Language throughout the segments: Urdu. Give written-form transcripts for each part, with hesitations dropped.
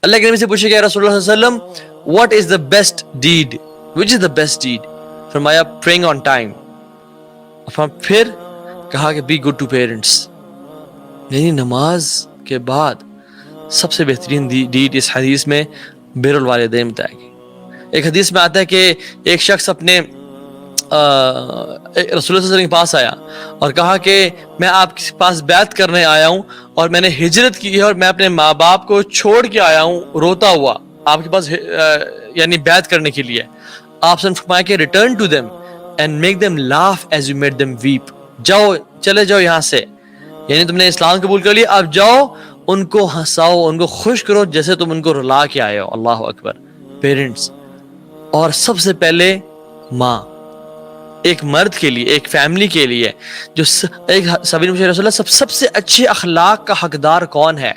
اللہ کے نبی سے پوچھا کہ رسول اللہ صلی اللہ علیہ وسلم what is the best deed, which is the best deed؟ فرمایا praying on time. پھر کہا کہ be good to parents، یعنی نماز کے بعد سب سے بہترین ڈیڈ اس حدیث میں بر الوالدین بتایا گیا. ایک حدیث میں آتا ہے کہ ایک شخص اپنے رسول اللہ صلی اللہ علیہ وسلم کے پاس آیا اور کہا کہ میں آپ کے پاس بیعت کرنے آیا ہوں اور میں نے ہجرت کی ہے اور میں اپنے ماں باپ کو چھوڑ کے آیا ہوں روتا ہوا آپ کے پاس یعنی بیعت کرنے کے لیے. آپ نے فرمایا کہ return to them and make them laugh as you made them weep. جاؤ، چلے جاؤ یہاں سے، یعنی تم نے اسلام قبول کر لیا، اب جاؤ ان کو ہنساؤ، ان کو خوش کرو جیسے تم ان کو رلا کے آئے ہو. اللہ اکبر. پیرنٹس، اور سب سے پہلے ماں. ایک مرد کے لیے، ایک فیملی کے لیے جو ایک صحابی نے پوچھا رسول اللہ سب سے اچھے اخلاق کا حقدار کون ہے؟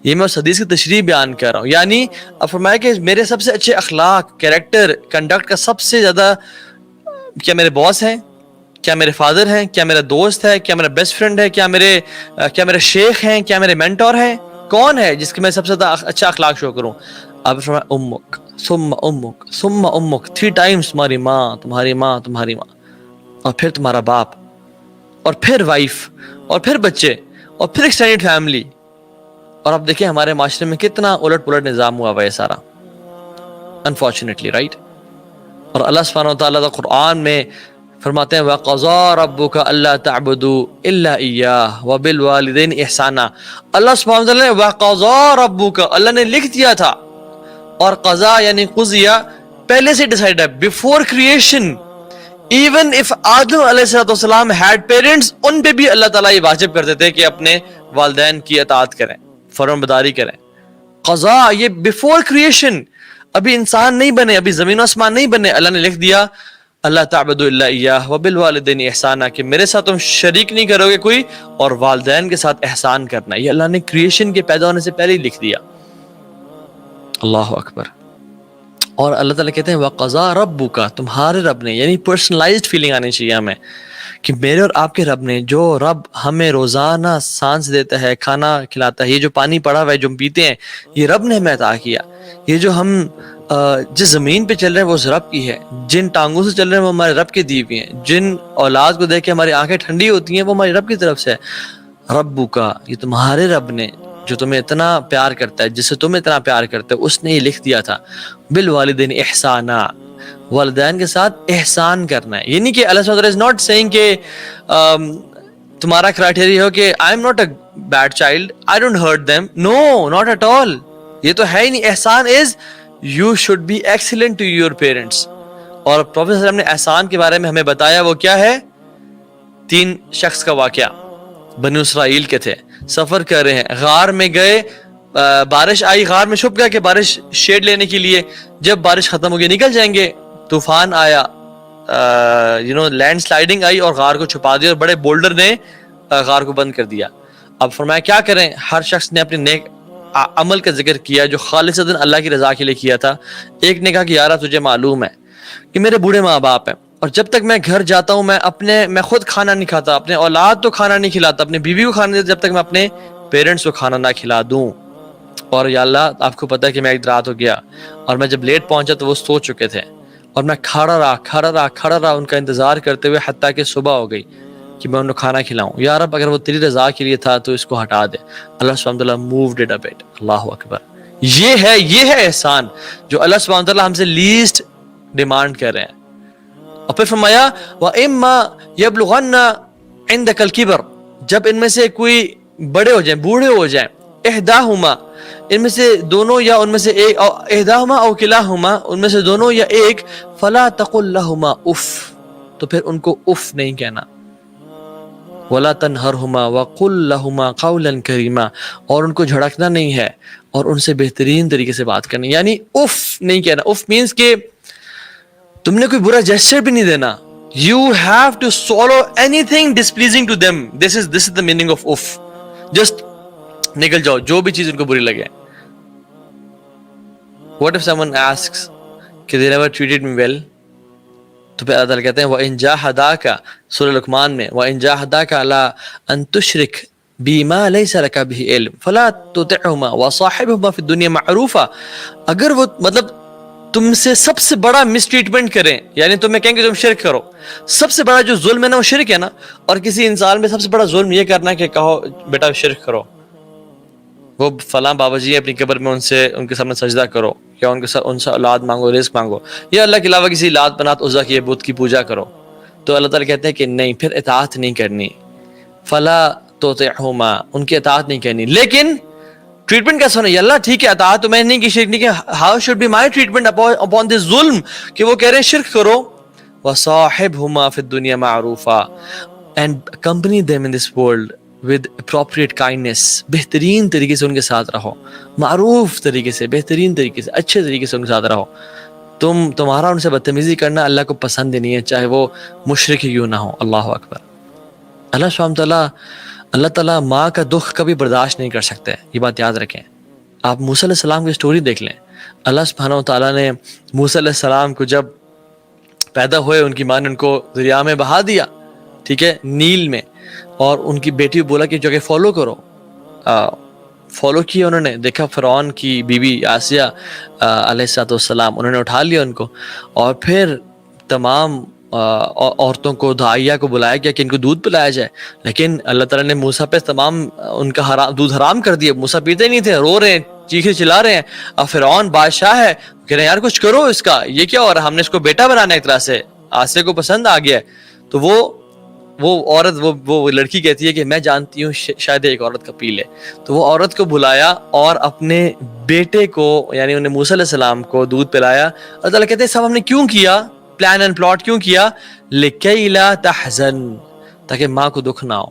یہ میں اس حدیث کی تشریح بیان کر رہا ہوں. یعنی اب فرمایا کہ میرے سب سے اچھے اخلاق، کیریکٹر، کنڈکٹ کا سب سے زیادہ کیا میرے باس ہیں، کیا میرے فادر ہیں، کیا میرا دوست ہے، کیا میرا بیسٹ فرینڈ ہے، کیا میرے شیخ ہیں، کیا میرے مینٹور ہیں؟ کون ہے جس کے میں سب سے زیادہ اچھا اخلاق شو کروں؟ اب فرمایا امک ثم امک ثم امک، 3 times تمہاری ماں، تمہاری ماں، تمہاری ماں، اور پھر تمہارا باپ، اور پھر وائف، اور پھر بچے، اور پھر ایکسٹینڈیڈ فیملی. اور اب دیکھیں ہمارے معاشرے میں کتنا الٹ پلٹ نظام ہوا ہوا ہے سارا، انفارچونیٹلی، رائٹ. اور اللہ سبحانہ وتعالیٰ قرآن میں فرماتے ہیں وَقَضَىٰ رَبُّكَ أَلَّا تَعْبُدُوا إِلَّا إِيَّاهُ وَبِالْوَالِدَيْنِ إِحْسَانًا. اللہ سبحانہ وتعالیٰ نے وَقَضَىٰ رَبُّكَ، اللہ نے لکھ دیا تھا، اور قضا یعنی قضیہ پہلے سے ڈیسائیڈ ہے، بیفور کریشن. ایون اف آدم علیہ السلام ہیڈ پیرنٹس، ان پہ بھی اللہ تعالیٰ یہ واجب کرتے تھے کہ اپنے والدین کی اطاعت کریں، فرمان برداری کریں. قضا یہ بیفور کریشن، ابھی انسان نہیں بنے، ابھی زمین و آسمان نہیں بنے، اللہ نے لکھ دیا اللہ تعبدوا الا ایاہ وبالوالدین احسانا، کہ میرے ساتھ تم شریک نہیں کرو گے کوئی، اور والدین کے ساتھ احسان کرنا. یہ اللہ نے کریشن کے پیدا ہونے سے پہلے ہی لکھ دیا. اللہ اکبر. اور اللہ تعالیٰ کہتے ہیں وَقَضَىٰ رَبُّكَ، تمہارے رب نے، یعنی پرسنلائزڈ فیلنگ آنی چاہیے ہمیں کہ میرے اور آپ کے رب نے، جو رب ہمیں روزانہ سانس دیتا ہے، کھانا کھلاتا ہے، یہ جو پانی پڑا ہوا ہے جو ہم پیتے ہیں، یہ رب نے ہمیں عطا کیا. یہ جو ہم جس زمین پہ چل رہے ہیں وہ اس رب کی ہے، جن ٹانگوں سے چل رہے ہیں وہ ہمارے رب کے دی ہوئی ہیں، جن اولاد کو دیکھ کے ہماری آنکھیں ٹھنڈی ہوتی ہیں وہ ہماری رب کی طرف سے ہے. ربُّكَ، یہ تمہارے رب نے جو تمہیں اتنا پیار کرتا ہے، جس سے تم اتنا پیار کرتے ہو، اس نے یہ لکھ دیا تھا بالوالدین احسانا، والدین کے ساتھ احسان کرنا ہے. یعنی کہ اللہ سبحانہ از ناٹ سیئنگ کہ تمہارا کرائٹیریا ہو کہ I am not a bad child, I don't hurt them, no not at all. یہ تو ہے ہی نہیں. احسان is you should be excellent to your parents. اور پروفیٹ صلی اللہ علیہ وسلم نے احسان کے بارے میں ہمیں بتایا، وہ کیا ہے؟ 3 شخص کا واقعہ بنو اسرائیل کے تھے، سفر کر رہے ہیں، غار میں گئے، بارش آئی، غار میں چھپ گیا کہ بارش شیڈ لینے کے لیے، جب بارش ختم ہو گئی نکل جائیں گے، طوفان آیا، لینڈ سلائڈنگ آئی اور غار کو چھپا دیا، اور بڑے بولڈر نے غار کو بند کر دیا. اب فرمایا کیا کریں؟ ہر شخص نے اپنے نیک عمل کا ذکر کیا جو خالصتاً اللہ کی رضا کے لیے کیا تھا. ایک نے کہا کہ یارا تجھے معلوم ہے کہ میرے بوڑھے ماں باپ ہیں، اور جب تک میں گھر جاتا ہوں میں خود کھانا نہیں کھاتا، اپنے اولاد تو کھانا نہیں کھلاتا، اپنی بیوی کو کھانا نہیں دیتا جب تک میں اپنے پیرنٹس کو کھانا نہ کھلا دوں. اور یا اللہ آپ کو پتہ ہے کہ میں ایک رات ہو گیا اور میں جب لیٹ پہنچا تو وہ سو چکے تھے، اور میں کھڑا رہا ان کا انتظار کرتے ہوئے حتیٰ کہ صبح ہو گئی کہ میں انہیں کھانا کھلاؤں. یا رب اگر وہ تیری رضا کے لیے تھا تو اس کو ہٹا دے. اللہ سبحانہ وتعالیٰ مووڈ اٹ اے بٹ. اللہ اکبر. یہ ہے احسان جو اللہ سبحانہ وتعالیٰ ہم سے لیسٹ ڈیمانڈ کر رہے ہیں. اور پھر فرمایا وَإِمَّا يَبْلُغَنَّ عِنْدَكَ الْكِبَرَ، جب ان میں سے کوئی بڑے ہو جائیں، بوڑھے ہو جائیں، احداہما، ان میں سے دونوں یا ان میں سے ایک، احداہما او کلاہما، ان میں سے دونوں یا ایک، فلا تقل لہما اف، تو پھر ان کو اف نہیں کہنا، ولا تنہرہما وقل لہما قولا کریما، اور ان کو جھڑکنا نہیں ہے اور ان سے بہترین طریقے سے بات کرنی. یعنی اف نہیں کہنا. اف مینس کہ تم نے کوئی برا جیسچر بھی نہیں دینا. You have to swallow anything displeasing to them. This is the meaning of uff. Just نکل جاؤ جو بھی چیز ان کو بری لگے. What if someone asks کہ they never treated me well؟ تو پھر اللہ تعالیٰ کہتے ہیں وَإِن جَاهَدَاكَ، سورہ لقمان میں وَإِن جَاهَدَاكَ عَلَىٰ أَن تُشْرِكَ بما ليس لك به علم فلا تطعهما وصاحبهما في الدنيا معروفا. اگر وہ مطلب تم سے سب سے بڑا مس ٹریٹمنٹ کریں، یعنی تمہیں کہیں کہ تم شرک کرو، سب سے بڑا جو ظلم ہے نا وہ شرک ہے نا، اور کسی انسان میں سب سے بڑا ظلم یہ کرنا ہے کہ کہو بیٹا شرک کرو، وہ فلاں بابا جی اپنی قبر میں ان کے سامنے سجدہ کرو، یا ان سے اولاد مانگو، رزق مانگو، یا اللہ کے علاوہ کسی لات بنات عزا کی بت کی پوجا کرو. تو اللہ تعالیٰ کہتے ہیں کہ نہیں، پھر اطاعت نہیں کرنی. فلا تطعهما، ان کی اطاعت نہیں کرنی. لیکن ٹریٹمنٹ کیسا ہونا ہے؟ اللہ ٹھیک ہے اطاعت تو میں نے نہیں کی، شرک نہیں کیا، how should be my treatment upon this ظلم کہ وہ کہہ رہے ہیں شرک کرو. وصاحبهما فی الدنیا معروفا، and accompany them in this world with appropriate kindness، بہترین طریقے سے ان کے ساتھ رہو، معروف طریقے سے، بہترین طریقے سے، اچھے طریقے سے ان کے ساتھ رہو. تمہارا ان سے بدتمیزی کرنا اللہ کو پسند نہیں ہے، چاہے وہ مشرک ہی کیوں نہ ہو. اللہ اکبر. اللہ تعالیٰ ماں کا دکھ کبھی برداشت نہیں کر سکتے، یہ بات یاد رکھیں. آپ موسیٰ علیہ السلام کی سٹوری دیکھ لیں. اللہ سبحانہ و تعالیٰ نے موسیٰ علیہ السلام کو جب پیدا ہوئے، ان کی ماں نے ان کو دریا میں بہا دیا، ٹھیک ہے، نیل میں، اور ان کی بیٹی بولا کہ جگہ فالو کرو. فالو کیا انہوں نے، دیکھا فرعون کی بیوی آسیہ علیہ السلام، انہوں نے اٹھا لیا ان کو، اور پھر تمام عورتوں کو، دعائیہ کو بلایا گیا کہ ان کو دودھ پلایا جائے. لیکن اللہ تعالیٰ نے موسیٰ پہ تمام ان کا دودھ حرام کر دیا. موسیٰ پیتے نہیں تھے، رو رہے ہیں، چیخے چلا رہے ہیں. اب فرعون بادشاہ ہے، کہہ رہے ہیں یار کچھ کرو اس کا، یہ کیا ہو رہا ہے، ہم نے اس کو بیٹا بنانا ہے ایک طرح سے، آسیہ کو پسند آ گیا ہے. تو وہ عورت، وہ لڑکی کہتی ہے کہ میں جانتی ہوں شاید ایک عورت کا پیل ہے. تو وہ عورت کو بلایا اور اپنے بیٹے کو، یعنی انہیں موسیٰ علیہ السلام کو دودھ پلایا. اللہ تعالیٰ کہتے ہیں سب ہم نے کیوں کیا، پلان اینڈ پلاٹ کیوں کیا؟ لِكَيْ لَا تَحْزَنْ، تاکہ ماں کو دکھ نہ ہو.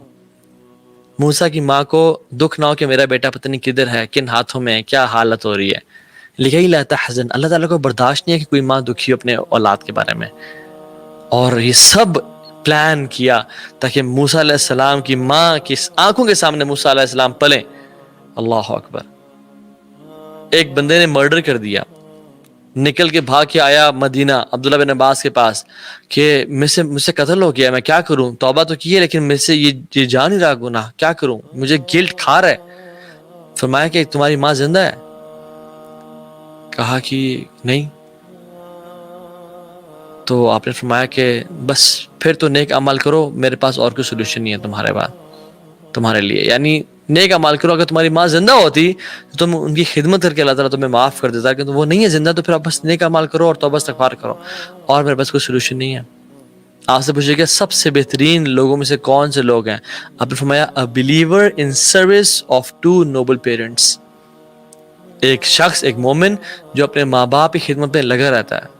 موسیٰ کی ماں کو دکھ نہ ہو کہ میرا بیٹا پتہ نہیں کدھر ہے، کن ہاتھوں میں، کیا حالت ہو رہی ہے. لِكَيْ لَا تَحْزَنْ، اللہ تعالیٰ کو برداشت نہیں ہے کہ کوئی ماں دکھی ہو اپنے اولاد کے بارے میں. اور یہ سب پلان کیا تاکہ موسیٰ علیہ السلام کی ماں کی آنکھوں کے سامنے موسیٰ علیہ السلام پلیں. اللہ اکبر. ایک بندے نے مرڈر کر دیا، نکل کے بھاگ کے آیا مدینہ عبداللہ بن عباس کے پاس کہ مجھ سے قتل ہو گیا، میں کیا کروں، توبہ تو کی ہے لیکن مجھ سے یہ جا نہیں رہا گناہ، کیا کروں، مجھے گلٹ کھا رہا ہے. فرمایا کہ تمہاری ماں زندہ ہے؟ کہا کہ نہیں. تو آپ نے فرمایا کہ بس پھر تو نیک عمل کرو، میرے پاس اور کوئی سولوشن نہیں ہے تمہارے لیے. یعنی نیک عمل کرو، اگر تمہاری ماں زندہ ہوتی تو تم ان کی خدمت کر کے اللہ تعالیٰ تمہیں معاف کر دیتا، کہ وہ نہیں ہے زندہ تو پھر آپ بس نیک عمل کرو اور توبہ استغفار کرو، اور میرے پاس کوئی سولوشن نہیں ہے. آپ سے پوچھے کہ سب سے بہترین لوگوں میں سے کون سے لوگ ہیں؟ آپ نے فرمایا a believer in service of two noble parents، ایک شخص، ایک مومن جو اپنے ماں باپ کی خدمت میں لگا رہتا ہے.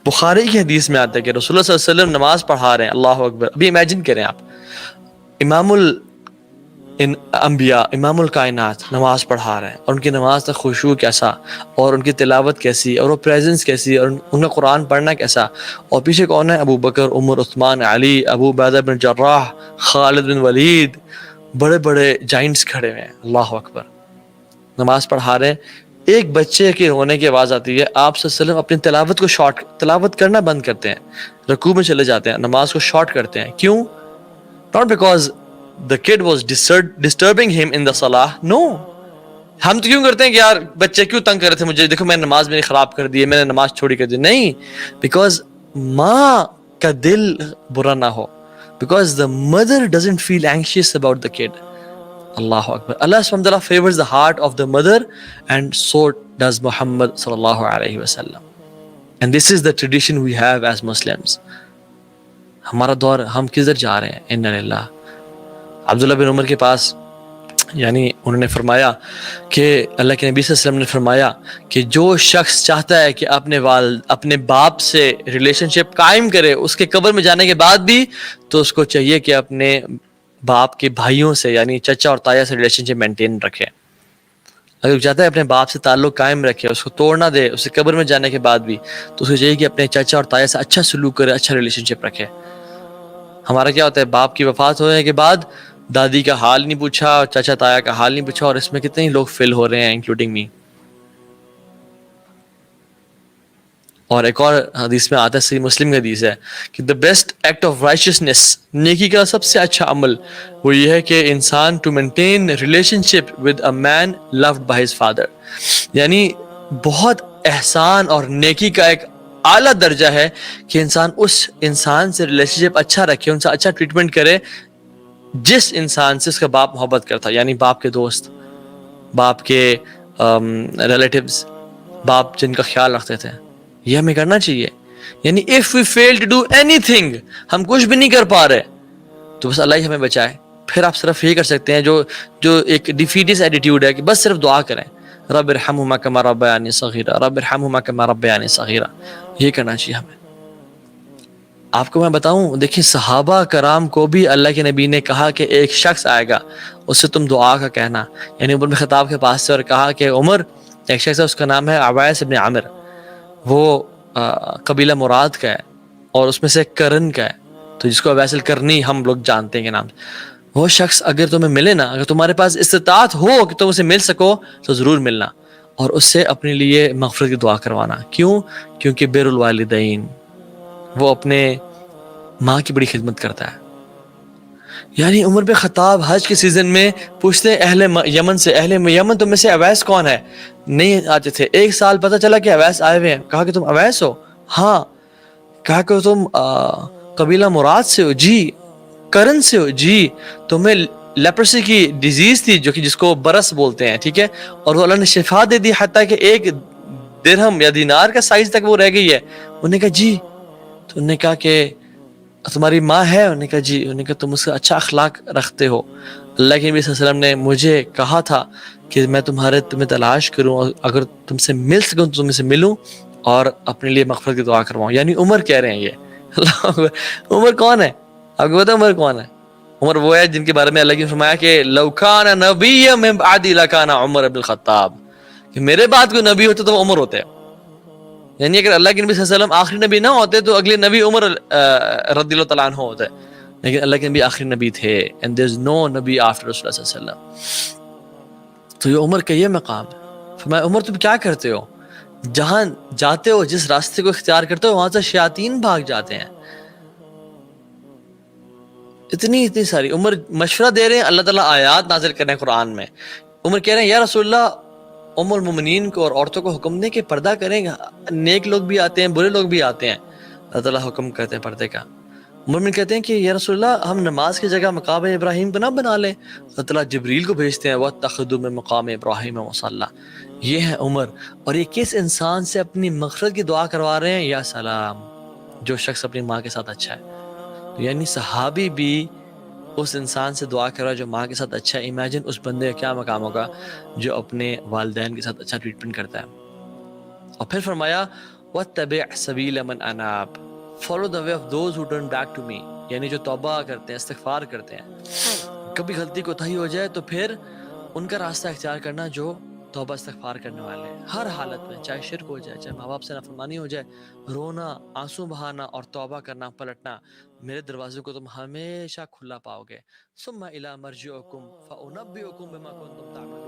بخاری کی حدیث میں آتا ہے کہ رسول اللہ صلی اللہ علیہ وسلم نماز پڑھا رہے ہیں. اللہ اکبر. ابھی امیجن کریں آپ، امام الانبیاء، امام الکائنات نماز پڑھا رہے ہیں، اور ان کی نماز کا خشوع کیسا، اور ان کی تلاوت کیسی، اور وہ پریزنس کیسی، اور ان کا قرآن پڑھنا کیسا. اور پیچھے کون ہے؟ ابو بکر، عمر، عثمان، علی، ابو عبیدہ بن جراح، خالد بن ولید، بڑے بڑے جائنٹس کھڑے ہوئے ہیں. اللہ اکبر. نماز پڑھا رہے ہیں، ایک بچے کے رونے کی آواز آتی ہے، آپ صلی اللہ علیہ وسلم اپنی تلاوت کرنا بند کرتے ہیں، رکوع میں چلے جاتے ہیں، نماز کو شارٹ کرتے ہیں. کیوں؟ not because the kid was disturbing him in the salah. no. ہم تو کیوں کرتے ہیں کہ یار بچے کیوں تنگ کر رہے تھے مجھے، دیکھو میں نے نماز میری خراب کر دی ہے، میں نے نماز چھوڑی کر دی. نہیں، بیکاز ماں کا دل برا نہ ہو، because the mother doesn't feel anxious about the kid. اللہ اکبر. اللہ سبحانہ وتعالی favors the heart of the mother and so does Muhammad صلی اللہ علیہ وسلم. And this is the tradition we have as Muslims. ہمارا دور، ہم کدھر جا رہے ہیں؟ اِنَّا لِلَّهِ. عبداللہ بن عمر کے پاس، یعنی انہوں نے فرمایا کہ اللہ کے نبی صلی اللہ علیہ وسلم نے فرمایا کہ جو شخص چاہتا ہے کہ اپنے باپ سے ریلیشن شپ قائم کرے اس کے قبر میں جانے کے بعد بھی، تو اس کو چاہیے کہ اپنے باپ کے بھائیوں سے، یعنی چچا اور تایا سے ریلیشن شپ مینٹین رکھے. اگر وہ چاہتا ہے اپنے باپ سے تعلق قائم رکھے، اس کو توڑ نہ دے اس کے قبر میں جانے کے بعد بھی، تو اس کو چاہیے کہ اپنے چچا اور تایا سے اچھا سلوک کرے، اچھا ریلیشن شپ رکھے. ہمارا کیا ہوتا ہے، باپ کی وفات ہونے کے بعد دادی کا حال نہیں پوچھا، چچا تایا کا حال نہیں پوچھا، اور اس میں کتنے ہی لوگ فیل ہو رہے ہیں انکلوڈنگ می. اور ایک اور حدیث میں آتا ہے, صحیح مسلم کی حدیث ہے کہ دا بیسٹ ایکٹ آف رائچسنس, نیکی کا سب سے اچھا عمل وہ یہ ہے کہ انسان to maintain relationship with a man loved by his father, یعنی بہت احسان اور نیکی کا ایک اعلیٰ درجہ ہے کہ انسان اس انسان سے ریلیشن شپ اچھا رکھے, ان سے اچھا ٹریٹمنٹ کرے جس انسان سے اس کا باپ محبت کرتا, یعنی باپ کے دوست, باپ کے ریلیٹیوز, باپ جن کا خیال رکھتے تھے. یہ ہمیں کرنا چاہیے. یعنی if we fail to do anything, ہم کچھ بھی نہیں کر پا رہے تو بس اللہ ہی ہمیں بچائے. پھر آپ صرف یہ کر سکتے ہیں جو ایک ڈیفیٹس ایٹیٹیوڈ ہے کہ بس صرف دعا کریں, رب ارحمہما کما ربیانی صغیرا, رب ارحمہما کما ربیانی صغیرا. یہ کرنا چاہیے ہمیں. آپ کو میں بتاؤں, دیکھیں صحابہ کرام کو بھی اللہ کے نبی نے کہا کہ ایک شخص آئے گا, اس سے تم دعا کا کہنا. یعنی عمر بن خطاب کے پاس سے اور کہا کہ عمر, ایک شخص ہے اس کا نام ہے عویس بن عامر, وہ قبیلہ مراد کا ہے اور اس میں سے کرن کا ہے, تو جس کو عویس القرنی ہم لوگ جانتے ہیں کے نام. وہ شخص اگر تمہیں ملے نا, اگر تمہارے پاس استطاعت ہو کہ تم اسے مل سکو تو ضرور ملنا, اور اس سے اپنے لیے مغفرت کی دعا کروانا. کیوں؟ کیونکہ بر الوالدین, وہ اپنے ماں کی بڑی خدمت کرتا ہے. یعنی عمر بن خطاب حج کے سیزن میں پوچھتے ہیں اہل یمن سے, اہل یمن تم میں سے اویس کون ہے؟ نہیں آتے تھے. ایک سال پتہ چلا کہ اویس آئے ہوئے ہیں. کہا کہ تم اویس ہو؟ ہاں. کہا کہ تم قبیلہ مراد سے ہو؟ جی. کرن سے ہو؟ جی. تمہیں لیپرسی کی ڈیزیز تھی جو کہ جس کو برس بولتے ہیں, ٹھیک ہے, اور وہ اللہ نے شفا دے دی حتیٰ کہ ایک درہم یا دینار کا سائز تک وہ رہ گئی ہے. انہوں نے کہا جی. تو انہوں نے کہا کہ تمہاری ماں ہے؟ انہوں نے کہا جی. انہوں نے کہا تم اس کا اچھا اخلاق رکھتے ہو. اللہ کے نبی صلی اللہ علیہ وسلم نے مجھے کہا تھا کہ میں تمہیں تلاش کروں, اور اگر تم سے مل سکوں تو تم سے ملوں اور اپنے لیے مغفرت کی دعا کرواؤں. یعنی عمر کہہ رہے ہیں یہ. اللہ اکبر. عمر کون ہے آپ کو پتا؟ عمر کون ہے؟ عمر وہ ہے جن کے بارے میں اللہ کی فرمایا کہ لو کان نبی من بعدی لکان عمر بن الخطاب, کہ میرے بعد کوئی نبی ہوتا تو وہ عمر ہوتے. یعنی اگر اللہ کے نبی صلی اللہ علیہ وسلم آخری نبی نہ ہوتے تو اگلے نبی عمر رضی اللہ تعالیٰ عنہ ہوتے, لیکن اللہ کے نبی آخری نبی تھے. and there is no نبی after رسول اللہ صلی اللہ علیہ وسلم. تو یہ عمر کا یہ مقام ہے. فرمایا عمر تم کیا کرتے ہو؟ جہاں جاتے ہو, جس راستے کو اختیار کرتے ہو, وہاں سے شیاطین بھاگ جاتے ہیں. اتنی ساری. عمر مشورہ دے رہے ہیں, اللہ تعالیٰ آیات نازل کر رہے ہیں قرآن میں. عمر کہہ رہے ہیں یا رسول اللہ, ام المومنین کو اور عورتوں کو حکم دیں کہ پردہ کریں. نیک لوگ بھی آتے ہیں, برے لوگ بھی آتے ہیں, اللہ تعالیٰ حکم کرتے ہیں پردے کا. عمر بن کہتے ہیں کہ یا رسول اللہ, ہم نماز کی جگہ مقام ابراہیم کو نہ بنا لیں. اللہ تعالیٰ جبریل کو بھیجتے ہیں وَاتَّخِذُوا مِن مَقَامِ إِبْرَاهِيمَ مُصَلًّى. یہ ہے عمر. اور یہ کس انسان سے اپنی مغفرت کی دعا کروا رہے ہیں؟ یا سلام, جو شخص اپنی ماں کے ساتھ اچھا ہے. یعنی صحابی بھی اس انسان سے دعا کر رہا ہے جو ماں کے ساتھ اچھا ہے. امیجن اس بندے کا کیا مقام ہوگا جو اپنے والدین کے ساتھ اچھا ٹریٹمنٹ کرتا ہے. اور پھر فرمایا وَاتَّبِعْ سَبِيلَ مَنْ أَنَابَ, follow the way of those who turn back to me. یعنی جو توبہ کرتے ہیں, استغفار کرتے ہیں. کبھی غلطی کوتاہی ہو جائے تو پھر ان کا راستہ اختیار کرنا جو توبہ استغفار کرنے والے ہیں. ہر حالت میں, چاہے شرک ہو جائے, چاہے ماں باپ سے نافرمانی ہو جائے, رونا, آنسو بہانا اور توبہ کرنا, پلٹنا, میرے دروازے کو تم ہمیشہ کھلا پاؤ گے. ثم الی مرجعکم فانبئکم بما کنتم تعملون.